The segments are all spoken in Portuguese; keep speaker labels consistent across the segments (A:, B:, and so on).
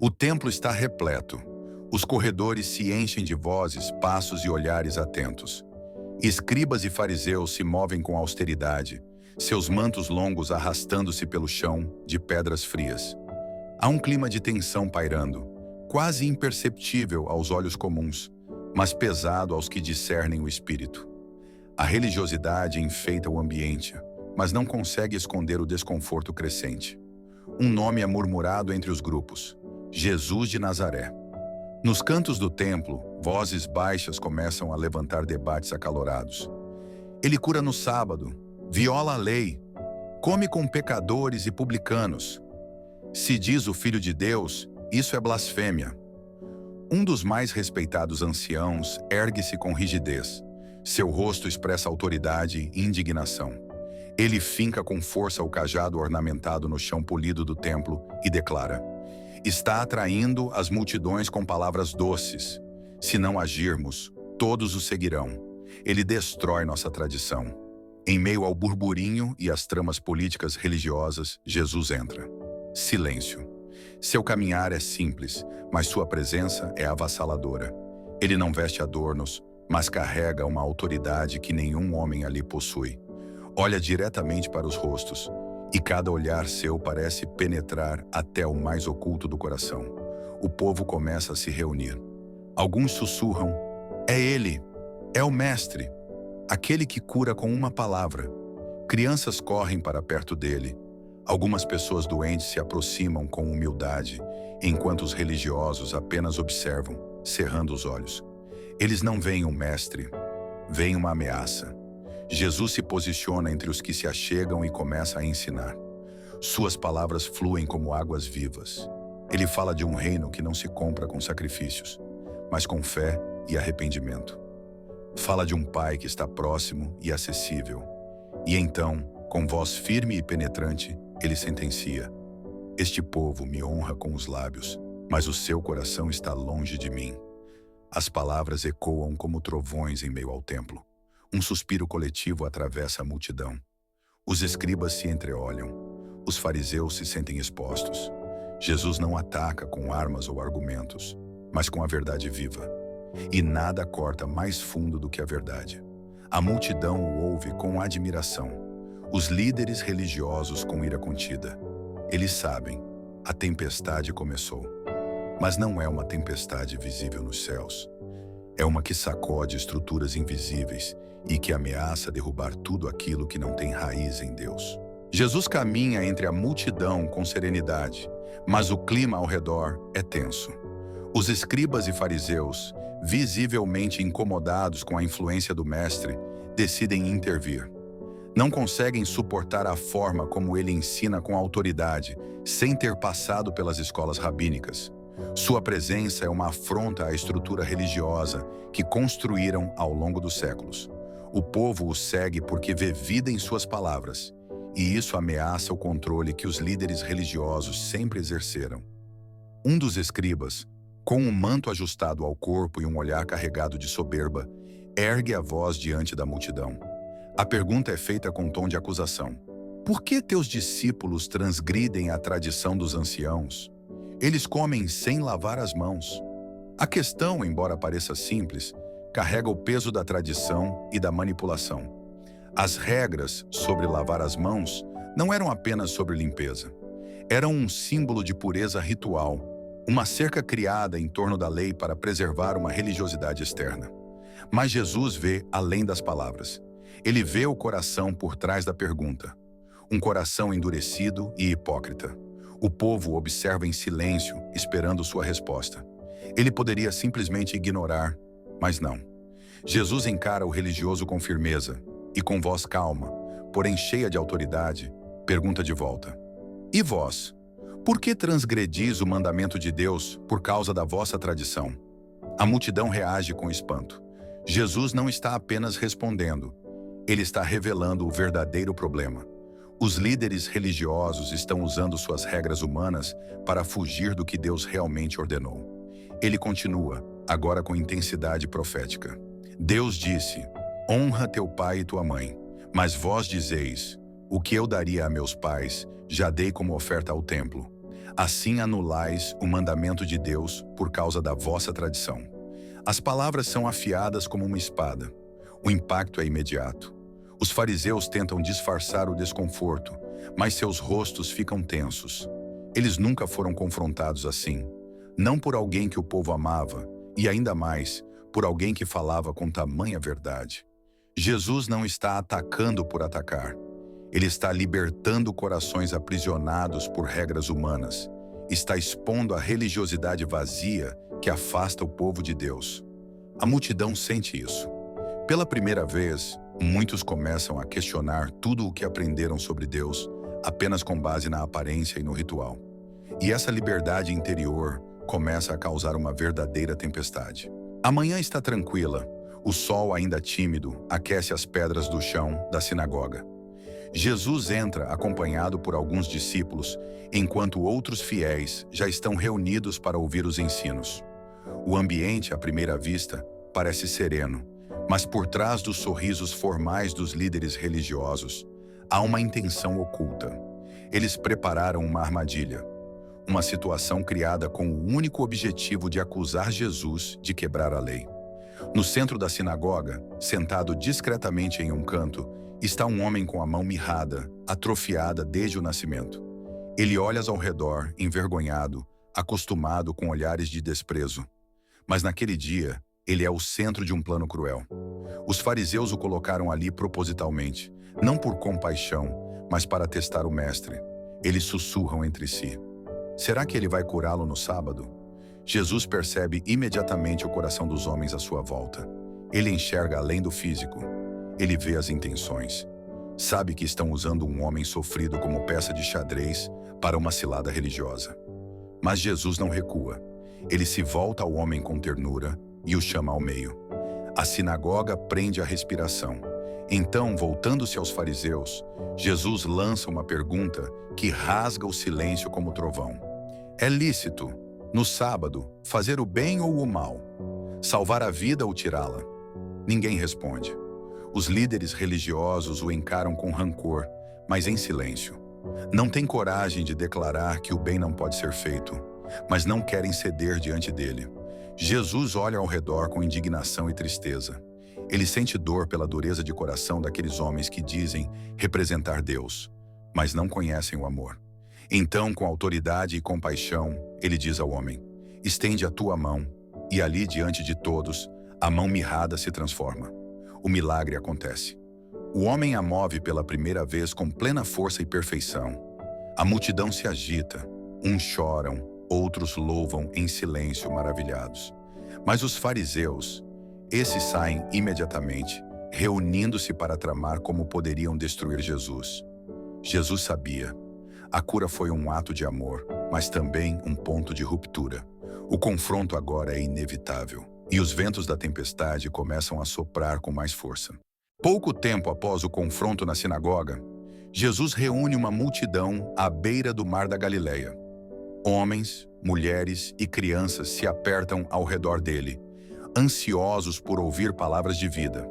A: O templo está repleto. Os corredores se enchem de vozes, passos e olhares atentos. Escribas e fariseus se movem com austeridade, seus mantos longos arrastando-se pelo chão de pedras frias. Há um clima de tensão pairando, quase imperceptível aos olhos comuns, mas pesado aos que discernem o espírito. A religiosidade enfeita o ambiente, mas não consegue esconder o desconforto crescente. Um nome é murmurado entre os grupos: Jesus de Nazaré. Nos cantos do templo, vozes baixas começam a levantar debates acalorados. Ele cura no sábado, viola a lei, come com pecadores e publicanos. Se diz o Filho de Deus, isso é blasfêmia. Um dos mais respeitados anciãos ergue-se com rigidez. Seu rosto expressa autoridade e indignação. Ele finca com força o cajado ornamentado no chão polido do templo e declara: está atraindo as multidões com palavras doces. Se não agirmos, todos o seguirão. Ele destrói nossa tradição. Em meio ao burburinho e às tramas políticas religiosas, Jesus entra. Silêncio. Seu caminhar é simples, mas sua presença é avassaladora. Ele não veste adornos, mas carrega uma autoridade que nenhum homem ali possui. Olha diretamente para os rostos, e cada olhar seu parece penetrar até o mais oculto do coração. O povo começa a se reunir. Alguns sussurram: é ele, é o Mestre, aquele que cura com uma palavra. Crianças correm para perto dele. Algumas pessoas doentes se aproximam com humildade, enquanto os religiosos apenas observam, cerrando os olhos. Eles não veem um mestre, veem uma ameaça. Jesus se posiciona entre os que se achegam e começa a ensinar. Suas palavras fluem como águas vivas. Ele fala de um reino que não se compra com sacrifícios, mas com fé e arrependimento. Fala de um Pai que está próximo e acessível. E então, com voz firme e penetrante, ele sentencia: este povo me honra com os lábios, mas o seu coração está longe de mim. As palavras ecoam como trovões em meio ao templo. Um suspiro coletivo atravessa a multidão. Os escribas se entreolham. Os fariseus se sentem expostos. Jesus não ataca com armas ou argumentos, mas com a verdade viva. E nada corta mais fundo do que a verdade. A multidão o ouve com admiração. Os líderes religiosos com ira contida. Eles sabem, a tempestade começou. Mas não é uma tempestade visível nos céus. É uma que sacode estruturas invisíveis e que ameaça derrubar tudo aquilo que não tem raiz em Deus. Jesus caminha entre a multidão com serenidade, mas o clima ao redor é tenso. Os escribas e fariseus, visivelmente incomodados com a influência do mestre, decidem intervir. Não conseguem suportar a forma como ele ensina com autoridade, sem ter passado pelas escolas rabínicas. Sua presença é uma afronta à estrutura religiosa que construíram ao longo dos séculos. O povo o segue porque vê vida em suas palavras, e isso ameaça o controle que os líderes religiosos sempre exerceram. Um dos escribas, com um manto ajustado ao corpo e um olhar carregado de soberba, ergue a voz diante da multidão. A pergunta é feita com tom de acusação: por que teus discípulos transgridem a tradição dos anciãos? Eles comem sem lavar as mãos. A questão, embora pareça simples, carrega o peso da tradição e da manipulação. As regras sobre lavar as mãos não eram apenas sobre limpeza. Eram um símbolo de pureza ritual, uma cerca criada em torno da lei para preservar uma religiosidade externa. Mas Jesus vê além das palavras. Ele vê o coração por trás da pergunta. Um coração endurecido e hipócrita. O povo observa em silêncio, esperando sua resposta. Ele poderia simplesmente ignorar, mas não. Jesus encara o religioso com firmeza e com voz calma, porém cheia de autoridade, pergunta de volta: e vós? Por que transgredis o mandamento de Deus por causa da vossa tradição? A multidão reage com espanto. Jesus não está apenas respondendo, ele está revelando o verdadeiro problema. Os líderes religiosos estão usando suas regras humanas para fugir do que Deus realmente ordenou. Ele continua, agora com intensidade profética. Deus disse: honra teu pai e tua mãe. Mas vós dizeis: o que eu daria a meus pais, já dei como oferta ao templo. Assim anulais o mandamento de Deus por causa da vossa tradição. As palavras são afiadas como uma espada. O impacto é imediato. Os fariseus tentam disfarçar o desconforto, mas seus rostos ficam tensos. Eles nunca foram confrontados assim. Não por alguém que o povo amava, e ainda mais, por alguém que falava com tamanha verdade. Jesus não está atacando por atacar. Ele está libertando corações aprisionados por regras humanas. Está expondo a religiosidade vazia que afasta o povo de Deus. A multidão sente isso. Pela primeira vez, muitos começam a questionar tudo o que aprenderam sobre Deus, apenas com base na aparência e no ritual. E essa liberdade interior começa a causar uma verdadeira tempestade. A manhã está tranquila, o sol ainda tímido aquece as pedras do chão da sinagoga. Jesus entra acompanhado por alguns discípulos, enquanto outros fiéis já estão reunidos para ouvir os ensinos. O ambiente, à primeira vista, parece sereno, mas por trás dos sorrisos formais dos líderes religiosos, há uma intenção oculta. Eles prepararam uma armadilha, uma situação criada com o único objetivo de acusar Jesus de quebrar a lei. No centro da sinagoga, sentado discretamente em um canto, está um homem com a mão mirrada, atrofiada desde o nascimento. Ele olha ao redor, envergonhado, acostumado com olhares de desprezo. Mas naquele dia, ele é o centro de um plano cruel. Os fariseus o colocaram ali propositalmente, não por compaixão, mas para testar o mestre. Eles sussurram entre si. Será que ele vai curá-lo no sábado? Jesus percebe imediatamente o coração dos homens à sua volta. Ele enxerga além do físico. Ele vê as intenções. Sabe que estão usando um homem sofrido como peça de xadrez para uma cilada religiosa. Mas Jesus não recua. Ele se volta ao homem com ternura e o chama ao meio. A sinagoga prende a respiração. Então, voltando-se aos fariseus, Jesus lança uma pergunta que rasga o silêncio como trovão. É lícito, no sábado, fazer o bem ou o mal? Salvar a vida ou tirá-la? Ninguém responde. Os líderes religiosos o encaram com rancor, mas em silêncio. Não têm coragem de declarar que o bem não pode ser feito, mas não querem ceder diante dele. Jesus olha ao redor com indignação e tristeza. Ele sente dor pela dureza de coração daqueles homens que dizem representar Deus, mas não conhecem o amor. Então, com autoridade e compaixão, ele diz ao homem: estende a tua mão, e ali diante de todos, a mão mirrada se transforma. O milagre acontece. O homem a move pela primeira vez com plena força e perfeição. A multidão se agita, uns choram, outros louvam em silêncio maravilhados. Mas os fariseus, esses saem imediatamente, reunindo-se para tramar como poderiam destruir Jesus. Jesus sabia. A cura foi um ato de amor, mas também um ponto de ruptura. O confronto agora é inevitável, e os ventos da tempestade começam a soprar com mais força. Pouco tempo após o confronto na sinagoga, Jesus reúne uma multidão à beira do mar da Galileia. Homens, mulheres e crianças se apertam ao redor dele, ansiosos por ouvir palavras de vida.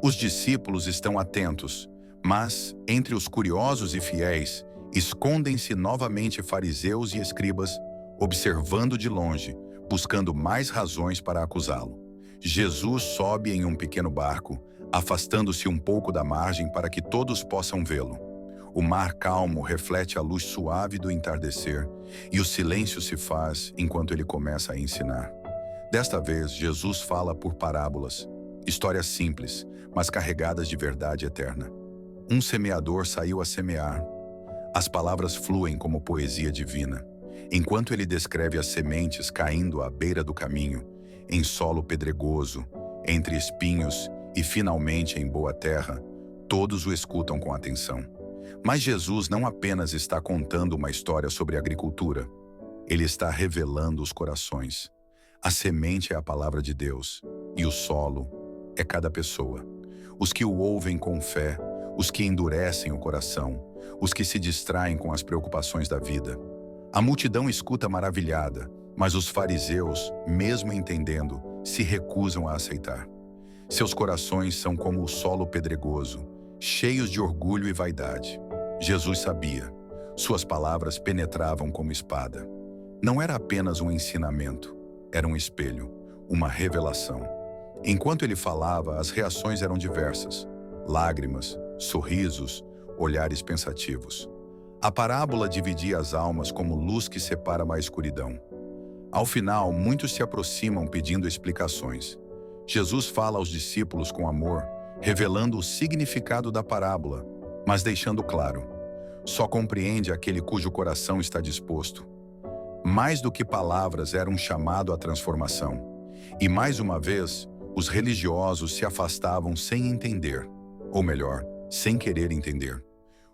A: Os discípulos estão atentos, mas, entre os curiosos e fiéis, escondem-se novamente fariseus e escribas, observando de longe, buscando mais razões para acusá-lo. Jesus sobe em um pequeno barco, afastando-se um pouco da margem para que todos possam vê-lo. O mar calmo reflete a luz suave do entardecer e o silêncio se faz enquanto ele começa a ensinar. Desta vez, Jesus fala por parábolas, histórias simples, mas carregadas de verdade eterna. Um semeador saiu a semear. As palavras fluem como poesia divina. Enquanto ele descreve as sementes caindo à beira do caminho, em solo pedregoso, entre espinhos e finalmente em boa terra, todos o escutam com atenção. Mas Jesus não apenas está contando uma história sobre agricultura, ele está revelando os corações. A semente é a palavra de Deus, e o solo é cada pessoa. Os que o ouvem com fé, os que endurecem o coração, os que se distraem com as preocupações da vida. A multidão escuta maravilhada, mas os fariseus, mesmo entendendo, se recusam a aceitar. Seus corações são como o solo pedregoso, cheios de orgulho e vaidade. Jesus sabia. Suas palavras penetravam como espada. Não era apenas um ensinamento, era um espelho, uma revelação. Enquanto ele falava, as reações eram diversas: lágrimas, sorrisos, olhares pensativos. A parábola dividia as almas como luz que separa a escuridão. Ao final, muitos se aproximam pedindo explicações. Jesus fala aos discípulos com amor, revelando o significado da parábola, mas deixando claro: só compreende aquele cujo coração está disposto. Mais do que palavras, era um chamado à transformação. E mais uma vez, os religiosos se afastavam sem entender, ou melhor, sem querer entender.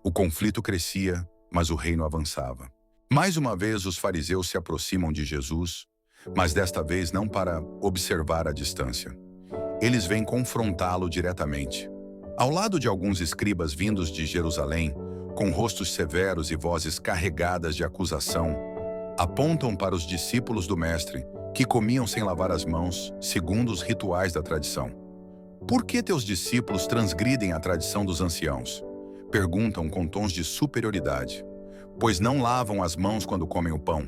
A: O conflito crescia, mas o reino avançava. Mais uma vez, os fariseus se aproximam de Jesus, mas desta vez não para observar a distância. Eles vêm confrontá-lo diretamente. Ao lado de alguns escribas vindos de Jerusalém, com rostos severos e vozes carregadas de acusação, apontam para os discípulos do Mestre, que comiam sem lavar as mãos, segundo os rituais da tradição. Por que teus discípulos transgridem a tradição dos anciãos? Perguntam com tons de superioridade. Pois não lavam as mãos quando comem o pão.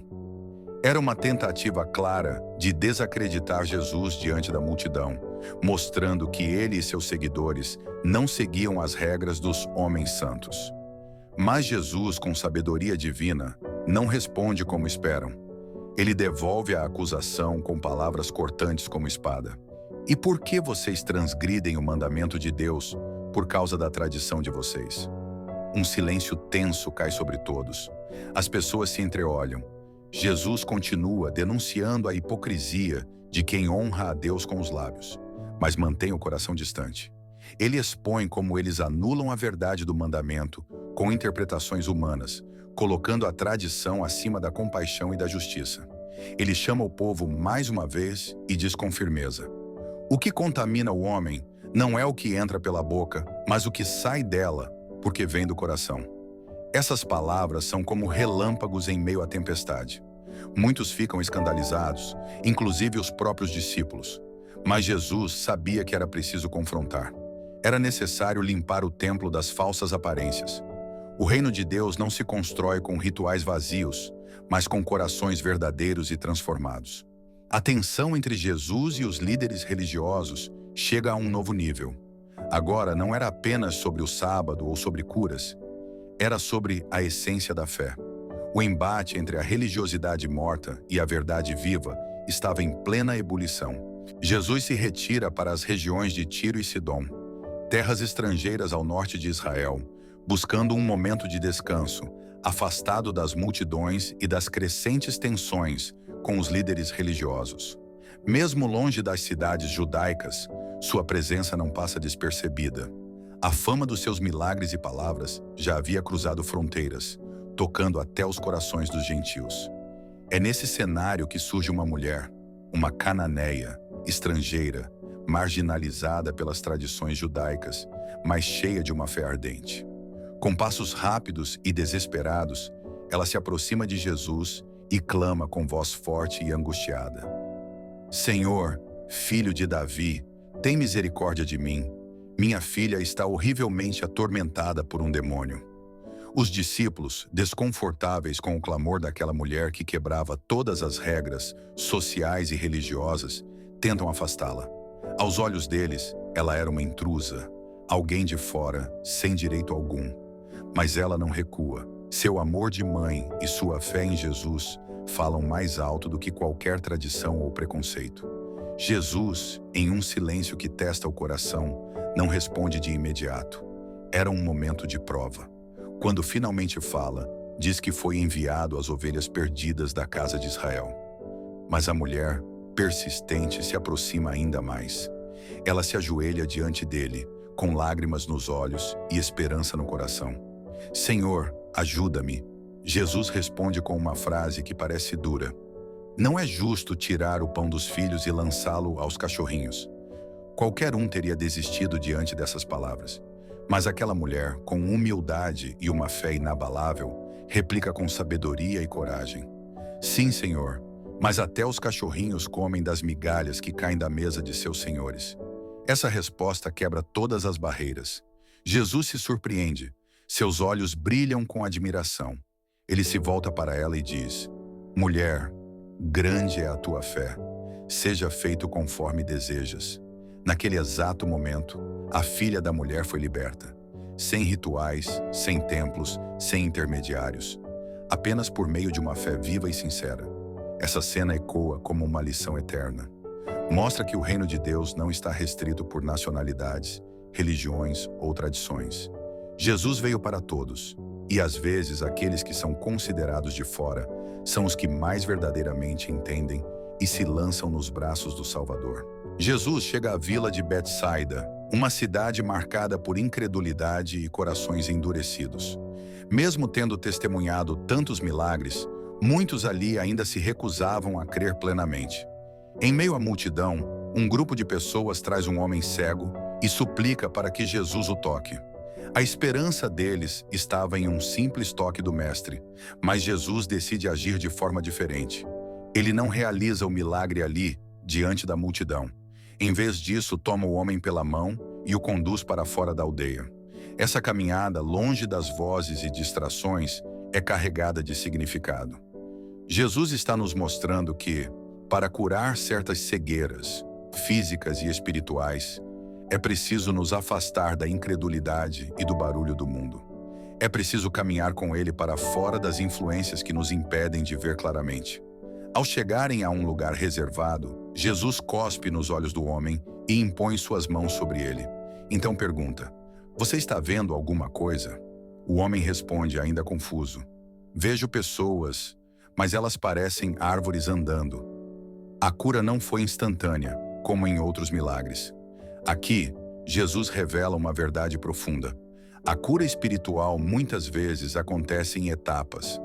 A: Era uma tentativa clara de desacreditar Jesus diante da multidão, mostrando que ele e seus seguidores não seguiam as regras dos homens santos. Mas Jesus, com sabedoria divina, não responde como esperam. Ele devolve a acusação com palavras cortantes como espada. E por que vocês transgridem o mandamento de Deus por causa da tradição de vocês? Um silêncio tenso cai sobre todos. As pessoas se entreolham. Jesus continua denunciando a hipocrisia de quem honra a Deus com os lábios, mas mantém o coração distante. Ele expõe como eles anulam a verdade do mandamento com interpretações humanas, colocando a tradição acima da compaixão e da justiça. Ele chama o povo mais uma vez e diz com firmeza: o que contamina o homem não é o que entra pela boca, mas o que sai dela, porque vem do coração. Essas palavras são como relâmpagos em meio à tempestade. Muitos ficam escandalizados, inclusive os próprios discípulos. Mas Jesus sabia que era preciso confrontar. Era necessário limpar o templo das falsas aparências. O reino de Deus não se constrói com rituais vazios, mas com corações verdadeiros e transformados. A tensão entre Jesus e os líderes religiosos chega a um novo nível. Agora não era apenas sobre o sábado ou sobre curas, era sobre a essência da fé. O embate entre a religiosidade morta e a verdade viva estava em plena ebulição. Jesus se retira para as regiões de Tiro e Sidom, terras estrangeiras ao norte de Israel, buscando um momento de descanso, afastado das multidões e das crescentes tensões com os líderes religiosos. Mesmo longe das cidades judaicas, sua presença não passa despercebida. A fama dos seus milagres e palavras já havia cruzado fronteiras, tocando até os corações dos gentios. É nesse cenário que surge uma mulher, uma cananeia, estrangeira, marginalizada pelas tradições judaicas, mas cheia de uma fé ardente. Com passos rápidos e desesperados, ela se aproxima de Jesus e clama com voz forte e angustiada: Senhor, filho de Davi, tem misericórdia de mim. Minha filha está horrivelmente atormentada por um demônio. Os discípulos, desconfortáveis com o clamor daquela mulher que quebrava todas as regras sociais e religiosas, tentam afastá-la. Aos olhos deles, ela era uma intrusa, alguém de fora, sem direito algum. Mas ela não recua. Seu amor de mãe e sua fé em Jesus falam mais alto do que qualquer tradição ou preconceito. Jesus, em um silêncio que testa o coração, não responde de imediato. Era um momento de prova. Quando finalmente fala, diz que foi enviado às ovelhas perdidas da casa de Israel. Mas a mulher, persistente, se aproxima ainda mais. Ela se ajoelha diante dele, com lágrimas nos olhos e esperança no coração. Senhor, ajuda-me. Jesus responde com uma frase que parece dura. Não é justo tirar o pão dos filhos e lançá-lo aos cachorrinhos. Qualquer um teria desistido diante dessas palavras. Mas aquela mulher, com humildade e uma fé inabalável, replica com sabedoria e coragem. Sim, Senhor, mas até os cachorrinhos comem das migalhas que caem da mesa de seus senhores. Essa resposta quebra todas as barreiras. Jesus se surpreende. Seus olhos brilham com admiração. Ele se volta para ela e diz: Mulher, grande é a tua fé. Seja feito conforme desejas. Naquele exato momento, a filha da mulher foi liberta. Sem rituais, sem templos, sem intermediários. Apenas por meio de uma fé viva e sincera. Essa cena ecoa como uma lição eterna. Mostra que o reino de Deus não está restrito por nacionalidades, religiões ou tradições. Jesus veio para todos, e às vezes aqueles que são considerados de fora são os que mais verdadeiramente entendem e se lançam nos braços do Salvador. Jesus chega à vila de Betsaida, uma cidade marcada por incredulidade e corações endurecidos. Mesmo tendo testemunhado tantos milagres, muitos ali ainda se recusavam a crer plenamente. Em meio à multidão, um grupo de pessoas traz um homem cego e suplica para que Jesus o toque. A esperança deles estava em um simples toque do Mestre, mas Jesus decide agir de forma diferente. Ele não realiza o milagre ali, diante da multidão. Em vez disso, toma o homem pela mão e o conduz para fora da aldeia. Essa caminhada, longe das vozes e distrações, é carregada de significado. Jesus está nos mostrando que, para curar certas cegueiras, físicas e espirituais, é preciso nos afastar da incredulidade e do barulho do mundo. É preciso caminhar com ele para fora das influências que nos impedem de ver claramente. Ao chegarem a um lugar reservado, Jesus cospe nos olhos do homem e impõe suas mãos sobre ele. Então pergunta: Você está vendo alguma coisa? O homem responde, ainda confuso: Vejo pessoas, mas elas parecem árvores andando. A cura não foi instantânea, como em outros milagres. Aqui, Jesus revela uma verdade profunda. A cura espiritual muitas vezes acontece em etapas.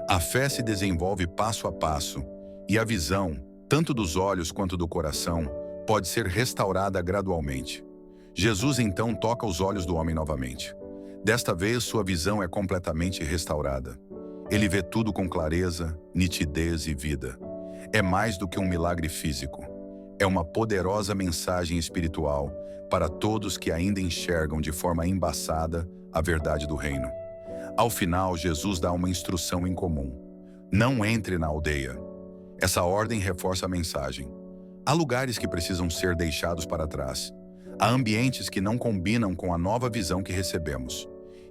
A: A fé se desenvolve passo a passo, e a visão, tanto dos olhos quanto do coração, pode ser restaurada gradualmente. Jesus então toca os olhos do homem novamente. Desta vez, sua visão é completamente restaurada. Ele vê tudo com clareza, nitidez e vida. É mais do que um milagre físico. É uma poderosa mensagem espiritual para todos que ainda enxergam de forma embaçada a verdade do reino. Ao final, Jesus dá uma instrução em comum: não entre na aldeia. Essa ordem reforça a mensagem. Há lugares que precisam ser deixados para trás. Há ambientes que não combinam com a nova visão que recebemos.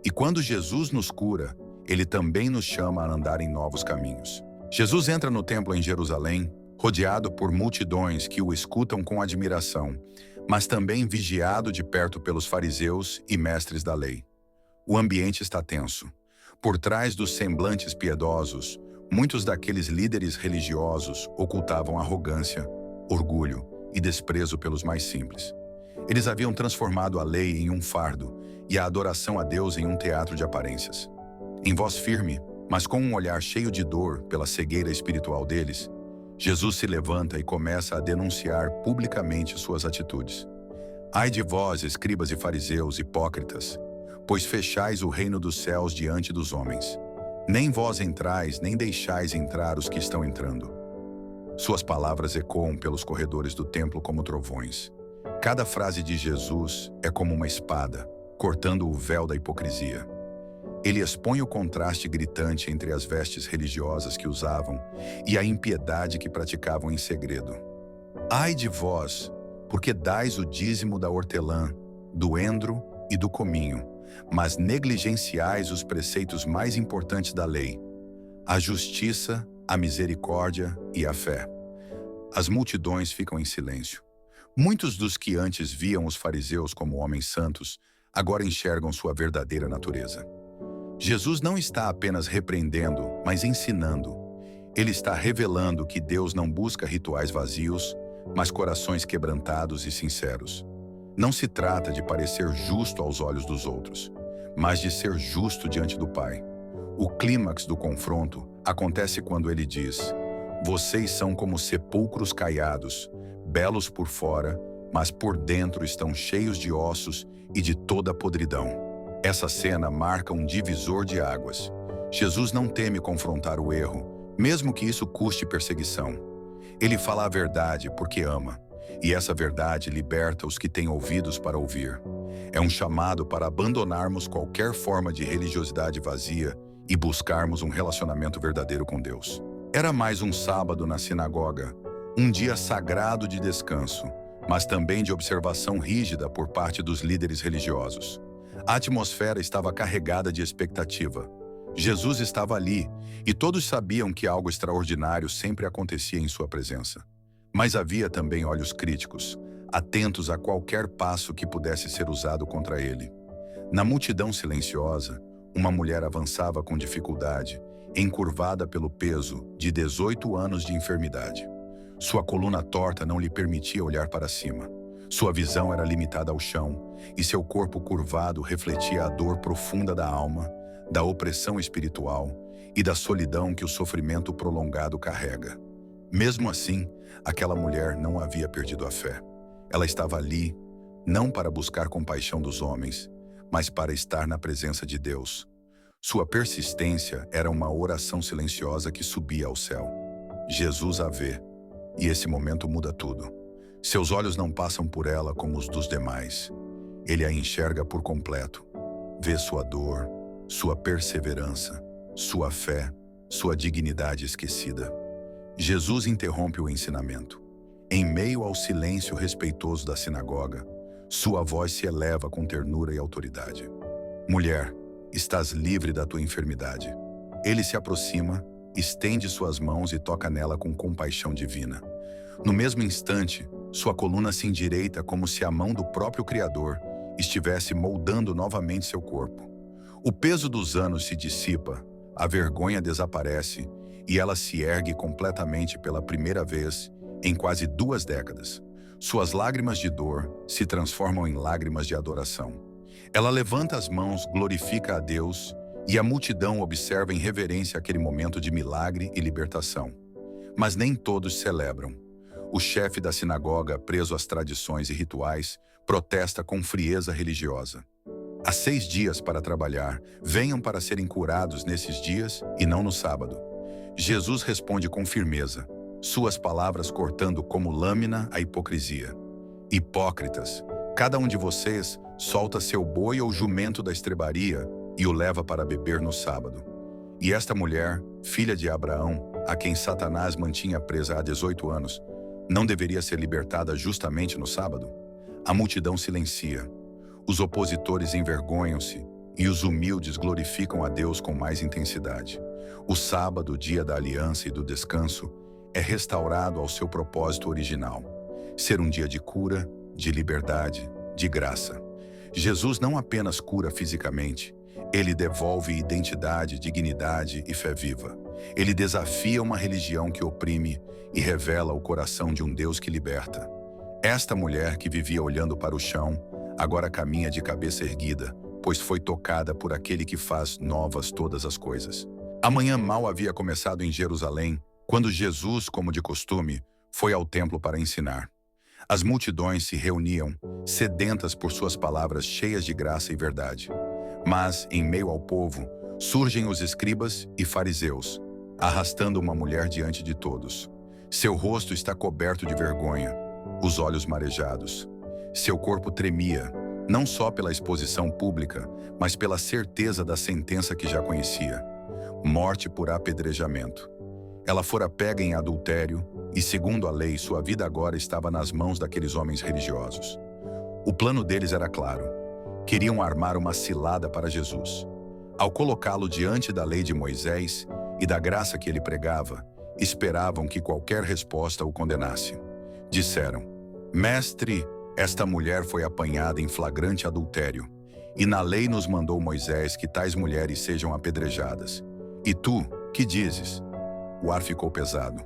A: E quando Jesus nos cura, ele também nos chama a andar em novos caminhos. Jesus entra no templo em Jerusalém, rodeado por multidões que o escutam com admiração, mas também vigiado de perto pelos fariseus e mestres da lei. O ambiente está tenso. Por trás dos semblantes piedosos, muitos daqueles líderes religiosos ocultavam arrogância, orgulho e desprezo pelos mais simples. Eles haviam transformado a lei em um fardo e a adoração a Deus em um teatro de aparências. Em voz firme, mas com um olhar cheio de dor pela cegueira espiritual deles, Jesus se levanta e começa a denunciar publicamente suas atitudes. Ai de vós, escribas e fariseus, hipócritas, pois fechais o reino dos céus diante dos homens. Nem vós entrais, nem deixais entrar os que estão entrando. Suas palavras ecoam pelos corredores do templo como trovões. Cada frase de Jesus é como uma espada, cortando o véu da hipocrisia. Ele expõe o contraste gritante entre as vestes religiosas que usavam e a impiedade que praticavam em segredo. Ai de vós, porque dais o dízimo da hortelã, do endro e do cominho, mas negligenciais os preceitos mais importantes da lei: a justiça, a misericórdia e a fé. As multidões ficam em silêncio. Muitos dos que antes viam os fariseus como homens santos, agora enxergam sua verdadeira natureza. Jesus não está apenas repreendendo, mas ensinando. Ele está revelando que Deus não busca rituais vazios, mas corações quebrantados e sinceros. Não se trata de parecer justo aos olhos dos outros, mas de ser justo diante do Pai. O clímax do confronto acontece quando ele diz: Vocês são como sepulcros caiados, belos por fora, mas por dentro estão cheios de ossos e de toda a podridão. Essa cena marca um divisor de águas. Jesus não teme confrontar o erro, mesmo que isso custe perseguição. Ele fala a verdade porque ama, e essa verdade liberta os que têm ouvidos para ouvir. É um chamado para abandonarmos qualquer forma de religiosidade vazia e buscarmos um relacionamento verdadeiro com Deus. Era mais um sábado na sinagoga, um dia sagrado de descanso, mas também de observação rígida por parte dos líderes religiosos. A atmosfera estava carregada de expectativa. Jesus estava ali, e todos sabiam que algo extraordinário sempre acontecia em sua presença. Mas havia também olhos críticos, atentos a qualquer passo que pudesse ser usado contra ele. Na multidão silenciosa, uma mulher avançava com dificuldade, encurvada pelo peso de 18 anos de enfermidade. Sua coluna torta não lhe permitia olhar para cima. Sua visão era limitada ao chão, e seu corpo curvado refletia a dor profunda da alma, da opressão espiritual e da solidão que o sofrimento prolongado carrega. Mesmo assim, aquela mulher não havia perdido a fé. Ela estava ali, não para buscar compaixão dos homens, mas para estar na presença de Deus. Sua persistência era uma oração silenciosa que subia ao céu. Jesus a vê, e esse momento muda tudo. Seus olhos não passam por ela como os dos demais. Ele a enxerga por completo. Vê sua dor, sua perseverança, sua fé, sua dignidade esquecida. Jesus interrompe o ensinamento. Em meio ao silêncio respeitoso da sinagoga, sua voz se eleva com ternura e autoridade. Mulher, estás livre da tua enfermidade. Ele se aproxima, estende suas mãos e toca nela com compaixão divina. No mesmo instante, sua coluna se endireita como se a mão do próprio Criador estivesse moldando novamente seu corpo. O peso dos anos se dissipa, a vergonha desaparece e ela se ergue completamente pela primeira vez em quase 2 décadas. Suas lágrimas de dor se transformam em lágrimas de adoração. Ela levanta as mãos, glorifica a Deus e a multidão observa em reverência aquele momento de milagre e libertação. Mas nem todos celebram. O chefe da sinagoga, preso às tradições e rituais, protesta com frieza religiosa. Há 6 dias para trabalhar, venham para serem curados nesses dias e não no sábado. Jesus responde com firmeza, suas palavras cortando como lâmina a hipocrisia. Hipócritas, cada um de vocês solta seu boi ou jumento da estrebaria e o leva para beber no sábado. E esta mulher, filha de Abraão, a quem Satanás mantinha presa há 18 anos, não deveria ser libertada justamente no sábado? A multidão silencia. Os opositores envergonham-se e os humildes glorificam a Deus com mais intensidade. O sábado, dia da aliança e do descanso, é restaurado ao seu propósito original: ser um dia de cura, de liberdade, de graça. Jesus não apenas cura fisicamente, ele devolve identidade, dignidade e fé viva. Ele desafia uma religião que oprime e revela o coração de um Deus que liberta. Esta mulher que vivia olhando para o chão, agora caminha de cabeça erguida, pois foi tocada por aquele que faz novas todas as coisas. A manhã mal havia começado em Jerusalém, quando Jesus, como de costume, foi ao templo para ensinar. As multidões se reuniam, sedentas por suas palavras cheias de graça e verdade. Mas, em meio ao povo, surgem os escribas e fariseus, arrastando uma mulher diante de todos. Seu rosto está coberto de vergonha, os olhos marejados. Seu corpo tremia, não só pela exposição pública, mas pela certeza da sentença que já conhecia: morte por apedrejamento. Ela fora pega em adultério e, segundo a lei, sua vida agora estava nas mãos daqueles homens religiosos. O plano deles era claro. Queriam armar uma cilada para Jesus. Ao colocá-lo diante da lei de Moisés e da graça que ele pregava, esperavam que qualquer resposta o condenasse. Disseram: Mestre, esta mulher foi apanhada em flagrante adultério, e na lei nos mandou Moisés que tais mulheres sejam apedrejadas. E tu, que dizes? O ar ficou pesado.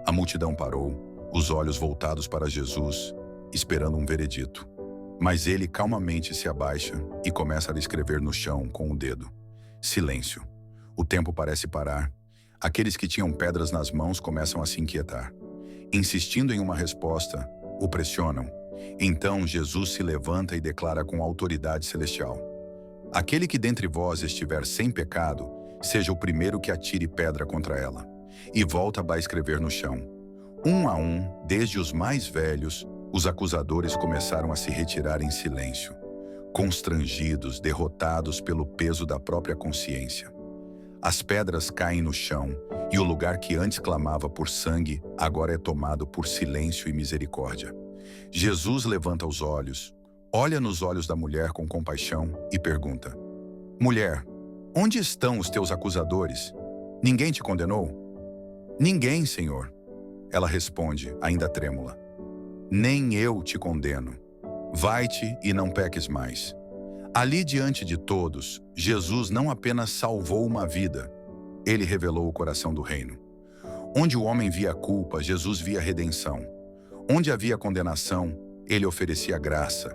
A: A multidão parou, os olhos voltados para Jesus, esperando um veredito. Mas ele calmamente se abaixa e começa a escrever no chão com o dedo. Silêncio. O tempo parece parar. Aqueles que tinham pedras nas mãos começam a se inquietar. Insistindo em uma resposta, o pressionam. Então Jesus se levanta e declara com autoridade celestial: Aquele que dentre vós estiver sem pecado, seja o primeiro que atire pedra contra ela. E volta a escrever no chão. Um a um, desde os mais velhos, os acusadores começaram a se retirar em silêncio, constrangidos, derrotados pelo peso da própria consciência. As pedras caem no chão, e o lugar que antes clamava por sangue, agora é tomado por silêncio e misericórdia. Jesus levanta os olhos, olha nos olhos da mulher com compaixão e pergunta: Mulher, onde estão os teus acusadores? Ninguém te condenou? Ninguém, Senhor. Ela responde, ainda trêmula: Nem eu te condeno. Vai-te e não peques mais. Ali diante de todos, Jesus não apenas salvou uma vida, ele revelou o coração do reino. Onde o homem via culpa, Jesus via redenção. Onde havia condenação, ele oferecia graça.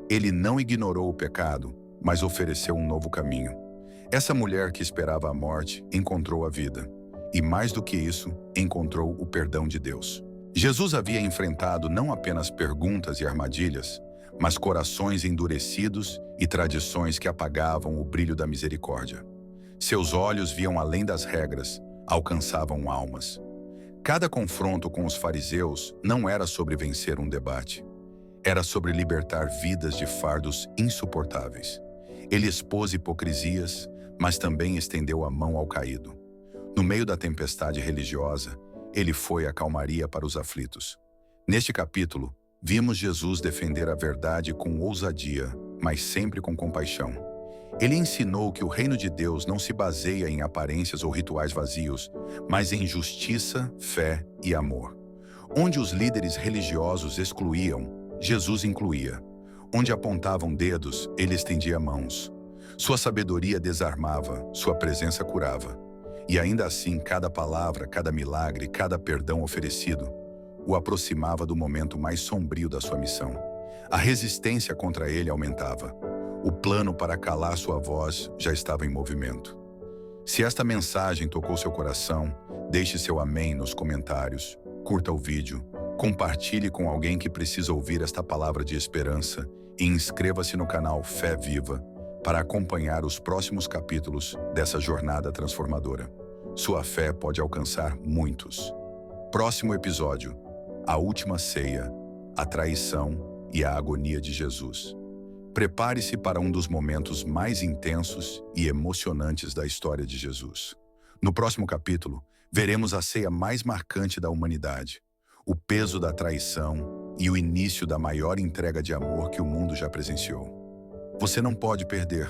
A: Ele não ignorou o pecado, mas ofereceu um novo caminho. Essa mulher que esperava a morte encontrou a vida. E mais do que isso, encontrou o perdão de Deus. Jesus havia enfrentado não apenas perguntas e armadilhas, mas corações endurecidos e tradições que apagavam o brilho da misericórdia. Seus olhos viam além das regras, alcançavam almas. Cada confronto com os fariseus não era sobre vencer um debate. Era sobre libertar vidas de fardos insuportáveis. Ele expôs hipocrisias, mas também estendeu a mão ao caído. No meio da tempestade religiosa, ele foi a calmaria para os aflitos. Neste capítulo, vimos Jesus defender a verdade com ousadia, mas sempre com compaixão. Ele ensinou que o reino de Deus não se baseia em aparências ou rituais vazios, mas em justiça, fé e amor. Onde os líderes religiosos excluíam, Jesus incluía. Onde apontavam dedos, ele estendia mãos. Sua sabedoria desarmava, sua presença curava. E ainda assim, cada palavra, cada milagre, cada perdão oferecido o aproximava do momento mais sombrio da sua missão. A resistência contra ele aumentava. O plano para calar sua voz já estava em movimento. Se esta mensagem tocou seu coração, deixe seu amém nos comentários, curta o vídeo, compartilhe com alguém que precisa ouvir esta palavra de esperança e inscreva-se no canal Fé Viva para acompanhar os próximos capítulos dessa jornada transformadora. Sua fé pode alcançar muitos. Próximo episódio: a última ceia, a traição e a agonia de Jesus. Prepare-se para um dos momentos mais intensos e emocionantes da história de Jesus. No próximo capítulo, veremos a ceia mais marcante da humanidade, o peso da traição e o início da maior entrega de amor que o mundo já presenciou. Você não pode perder.